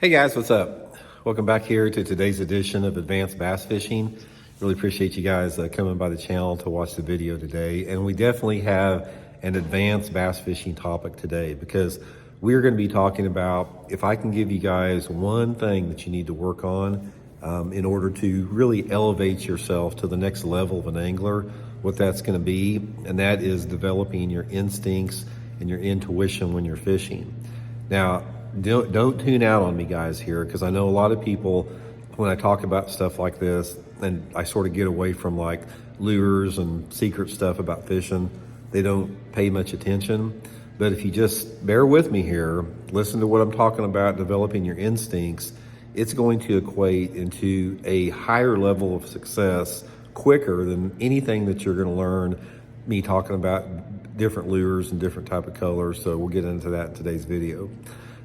Hey guys, what's up? Welcome back here to today's edition of Advanced Bass Fishing. Really appreciate you guys coming by the channel to watch the video today. And we definitely have an advanced bass fishing topic today because we're going to be talking about if I can give you guys one thing that you need to work on in order to really elevate yourself to the next level of an angler, what that's going to be, and that is developing your instincts and your intuition when you're fishing. Now, don't tune out on me guys here, because I know a lot of people, when I talk about stuff like this and I sort of get away from like lures and secret stuff about fishing, they don't pay much attention. But if you just bear with me here, listen to what I'm talking about, developing your instincts, it's going to equate into a higher level of success quicker than anything that you're going to learn me talking about different lures and different type of colors. So we'll get into that in today's video.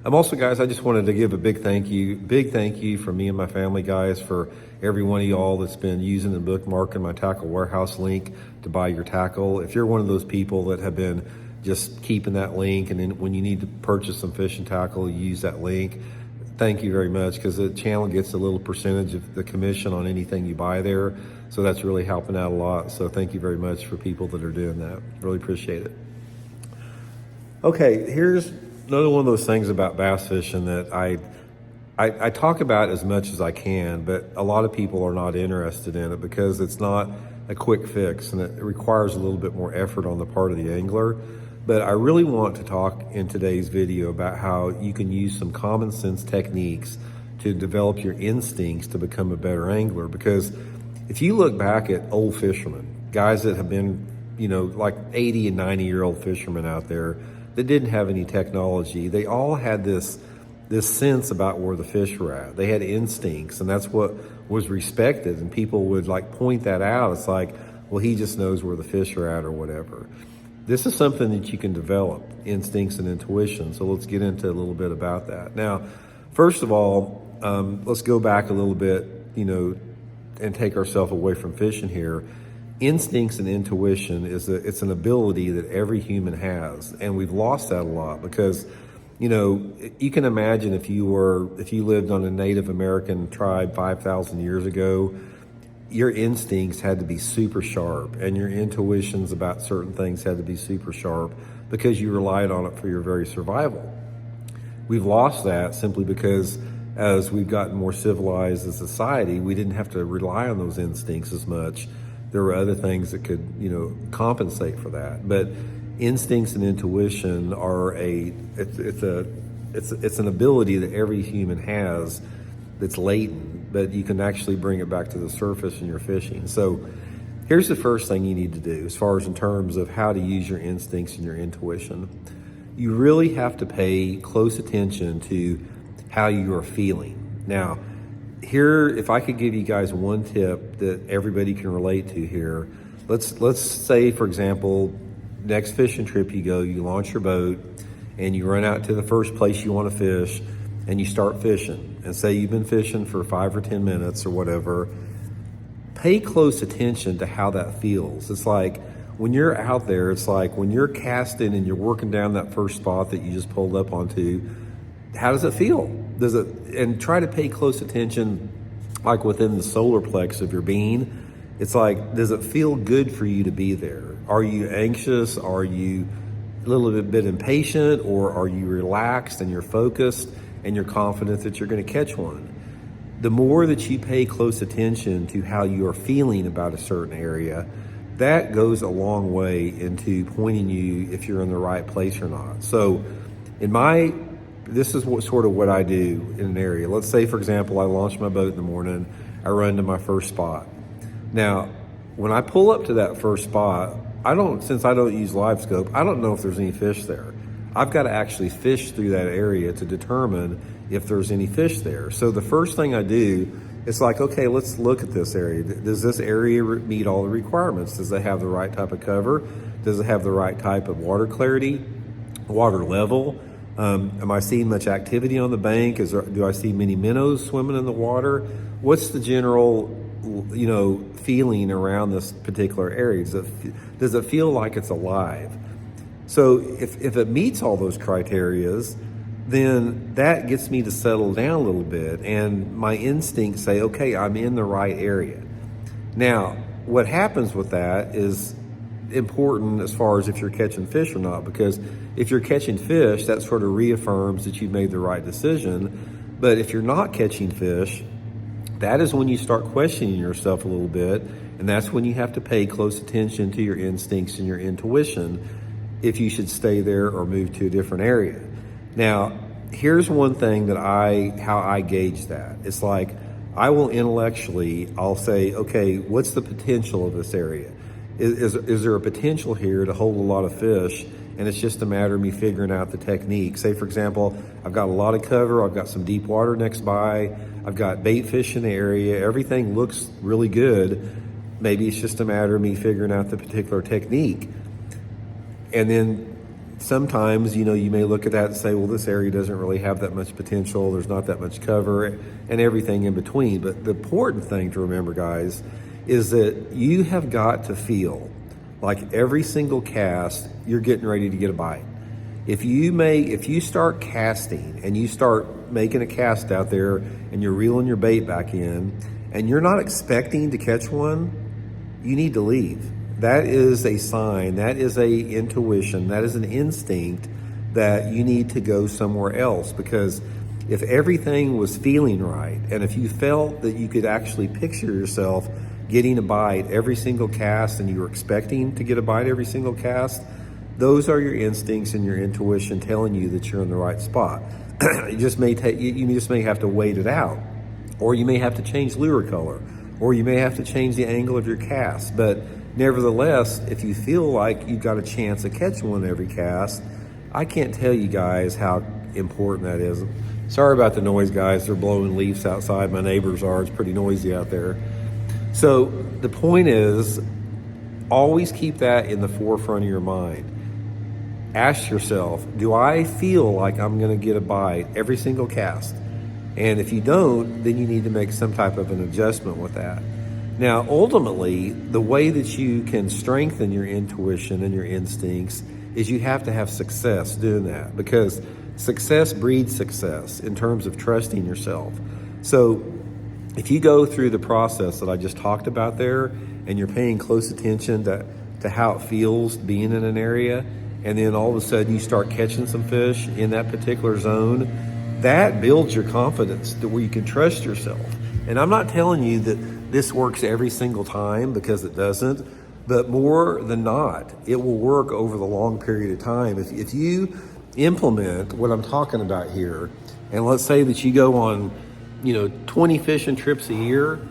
Also, guys, I just wanted to give a big thank you from me and my family, guys, for every one of y'all that's been using and bookmarking my tackle warehouse link to buy your tackle. If you're one of those people that have been just keeping that link, and then when you need to purchase some fishing tackle, you use that link, thank you very much, because the channel gets a little percentage of the commission on anything you buy there. So that's really helping out a lot. So thank you very much for people that are doing that. Really appreciate it. Okay, here's another one of those things about bass fishing that I talk about as much as I can, but a lot of people are not interested in it because it's not a quick fix and it requires a little bit more effort on the part of the angler. But I really want to talk in today's video about how you can use some common sense techniques to develop your instincts to become a better angler. Because if you look back at old fishermen, guys that have been, like 80 and 90-year-old fishermen out there that didn't have any technology, they all had this sense about where the fish were at. They had instincts, and that's what was respected, and people would like point that out. It's like, well, he just knows where the fish are at or whatever. This is something that you can develop, instincts and intuition. So let's get into a little bit about that. Now, first of all, let's go back a little bit, and take ourselves away from fishing here. Instincts and intuition it's an ability that every human has, and we've lost that a lot because, you can imagine if you lived on a Native American tribe 5,000 years ago, your instincts had to be super sharp and your intuitions about certain things had to be super sharp because you relied on it for your very survival. We've lost that simply because as we've gotten more civilized as a society, we didn't have to rely on those instincts as much. There were other things that could, compensate for that. But instincts and intuition are it's an ability that every human has that's latent, but you can actually bring it back to the surface in your fishing. So here's the first thing you need to do as far as in terms of how to use your instincts and your intuition. You really have to pay close attention to how you are feeling. Now, here, if I could give you guys one tip that everybody can relate to here, let's say, for example, next fishing trip you go, you launch your boat and you run out to the first place you want to fish and you start fishing. And say you've been fishing for 5 or 10 minutes or whatever, pay close attention to how that feels. It's like when you're out there, it's like when you're casting and you're working down that first spot that you just pulled up onto, how does it feel? And try to pay close attention, like within the solar plex of your being. It's like, does it feel good for you to be there? Are you anxious? Are you a little bit impatient? Or are you relaxed and you're focused and you're confident that you're going to catch one? The more that you pay close attention to how you are feeling about a certain area, that goes a long way into pointing you if you're in the right place or not. So this is what I do in an area. Let's say, for example, I launch my boat in the morning, I run to my first spot. Now, when I pull up to that first spot, since I don't use live scope, I don't know if there's any fish there. I've got to actually fish through that area to determine if there's any fish there. So the first thing I do is like, okay, let's look at this area. Does this area meet all the requirements? Does it have the right type of cover? Does it have the right type of water clarity, water level? Am I seeing much activity on the bank? Do I see many minnows swimming in the water? What's the general, feeling around this particular area? Does it feel like it's alive? So if it meets all those criterias, then that gets me to settle down a little bit, and my instincts say, okay, I'm in the right area. Now, what happens with that is important as far as if you're catching fish or not, because if you're catching fish, that sort of reaffirms that you've made the right decision. But if you're not catching fish, that is when you start questioning yourself a little bit, and that's when you have to pay close attention to your instincts and your intuition if you should stay there or move to a different area. Now, here's one thing that how I gauge that. It's like, I will intellectually, I'll say, okay, what's the potential of this area? Is there a potential here to hold a lot of fish? And it's just a matter of me figuring out the technique. Say, for example, I've got a lot of cover, I've got some deep water next by, I've got bait fish in the area, everything looks really good. Maybe it's just a matter of me figuring out the particular technique. And then sometimes, you may look at that and say, well, this area doesn't really have that much potential, there's not that much cover, and everything in between. But the important thing to remember, guys, is that you have got to feel like every single cast, you're getting ready to get a bite. If you start casting and you start making a cast out there and you're reeling your bait back in and you're not expecting to catch one, you need to leave. That is a sign, that is a intuition, that is an instinct that you need to go somewhere else. Because if everything was feeling right, and if you felt that you could actually picture yourself getting a bite every single cast and you were expecting to get a bite every single cast, those are your instincts and your intuition telling you that you're in the right spot. You just may have to wait it out, or you may have to change lure color, or you may have to change the angle of your cast. But nevertheless, if you feel like you've got a chance of catching one every cast, I can't tell you guys how important that is. Sorry about the noise, guys. They're blowing leaves outside. My neighbors are. It's pretty noisy out there. So the point is, always keep that in the forefront of your mind. Ask yourself, do I feel like I'm going to get a bite every single cast? And if you don't, then you need to make some type of an adjustment with that. Now, ultimately, the way that you can strengthen your intuition and your instincts is you have to have success doing that, because success breeds success in terms of trusting yourself. So if you go through the process that I just talked about there, and you're paying close attention to how it feels being in an area, and then all of a sudden you start catching some fish in that particular zone, that builds your confidence to where you can trust yourself. And I'm not telling you that this works every single time, because it doesn't, but more than not, it will work over the long period of time. If you implement what I'm talking about here, and let's say that you go on 20 fishing trips a year,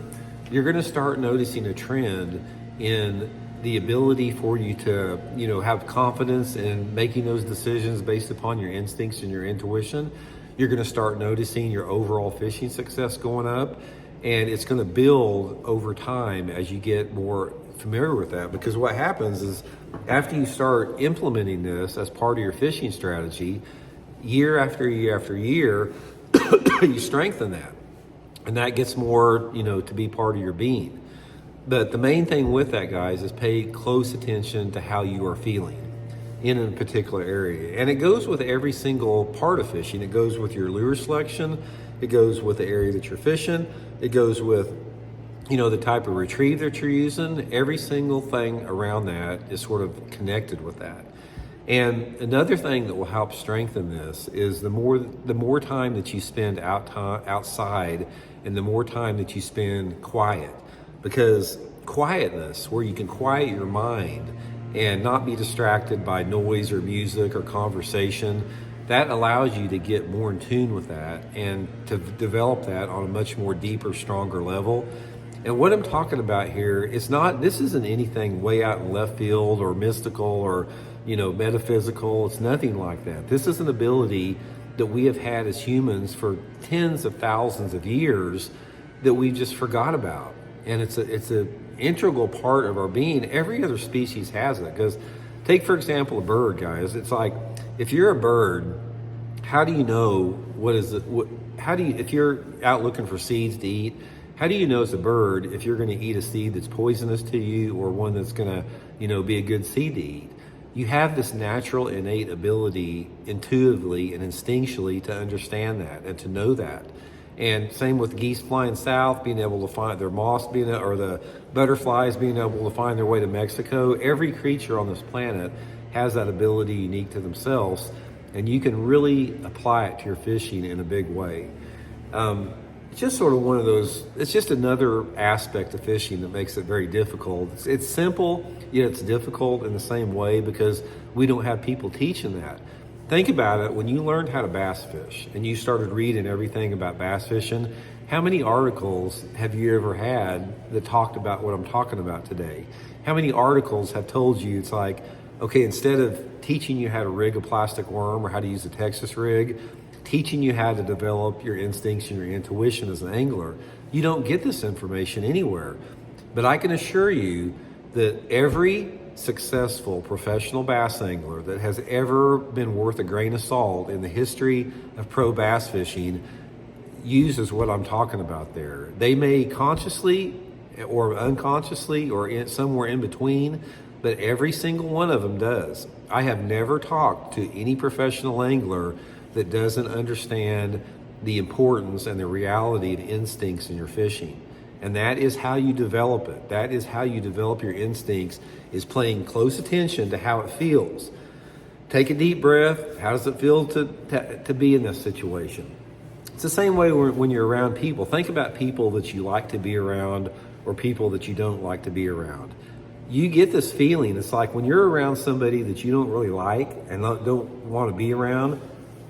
you're going to start noticing a trend in the ability for you to, have confidence in making those decisions based upon your instincts and your intuition. You're going to start noticing your overall fishing success going up, and it's going to build over time as you get more familiar with that. Because what happens is, after you start implementing this as part of your fishing strategy, year after year after year, you strengthen that. And that gets more, to be part of your being. But the main thing with that, guys, is pay close attention to how you are feeling in a particular area. And it goes with every single part of fishing. It goes with your lure selection. It goes with the area that you're fishing. It goes with, the type of retrieve that you're using. Every single thing around that is sort of connected with that. And another thing that will help strengthen this is the more time that you spend outside, and the more time that you spend quiet. Because quietness, where you can quiet your mind and not be distracted by noise or music or conversation, that allows you to get more in tune with that and to develop that on a much more deeper, stronger level. And what I'm talking about here is this isn't anything way out in left field or mystical or, metaphysical. It's nothing like that. This is an ability that we have had as humans for tens of thousands of years that we just forgot about. And it's a integral part of our being. Every other species has it. Because take, for example, a bird, guys. It's like, if you're a bird, how do you know if you're out looking for seeds to eat, how do you know as a bird if you're going to eat a seed that's poisonous to you or one that's going to, be a good seed to eat? you have this natural innate ability intuitively and instinctually to understand that and to know that. And same with geese flying south, being able to find their moths, or the butterflies being able to find their way to Mexico. Every creature on this planet has that ability unique to themselves, and you can really apply it to your fishing in a big way. It's just sort of one of those, it's just another aspect of fishing that makes it very difficult. It's simple, yet it's difficult in the same way because we don't have people teaching that. Think about it, when you learned how to bass fish and you started reading everything about bass fishing, how many articles have you ever had that talked about what I'm talking about today? How many articles have told you it's like, okay, instead of teaching you how to rig a plastic worm or how to use a Texas rig, teaching you how to develop your instincts and your intuition as an angler, you don't get this information anywhere. But I can assure you that every successful professional bass angler that has ever been worth a grain of salt in the history of pro bass fishing uses what I'm talking about there. They may consciously or unconsciously or somewhere in between, but every single one of them does. I have never talked to any professional angler that doesn't understand the importance and the reality of instincts in your fishing. And that is how you develop it. That is how you develop your instincts, is paying close attention to how it feels. Take a deep breath. How does it feel to be in this situation? It's the same way when you're around people. Think about people that you like to be around or people that you don't like to be around. You get this feeling. It's like when you're around somebody that you don't really like and don't want to be around,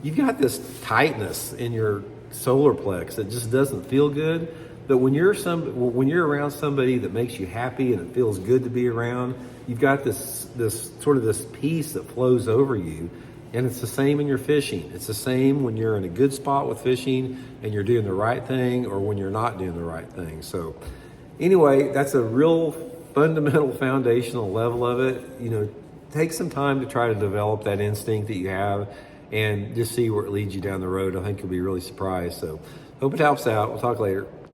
you've got this tightness in your solar plex that just doesn't feel good. But when you're around somebody that makes you happy and it feels good to be around, you've got this peace that flows over you. And it's the same in your fishing. It's the same when you're in a good spot with fishing and you're doing the right thing, or when you're not doing the right thing. So anyway, that's a real fundamental foundational level of it. Take some time to try to develop that instinct that you have and just see where it leads you down the road. I think you'll be really surprised. So hope it helps out. We'll talk later.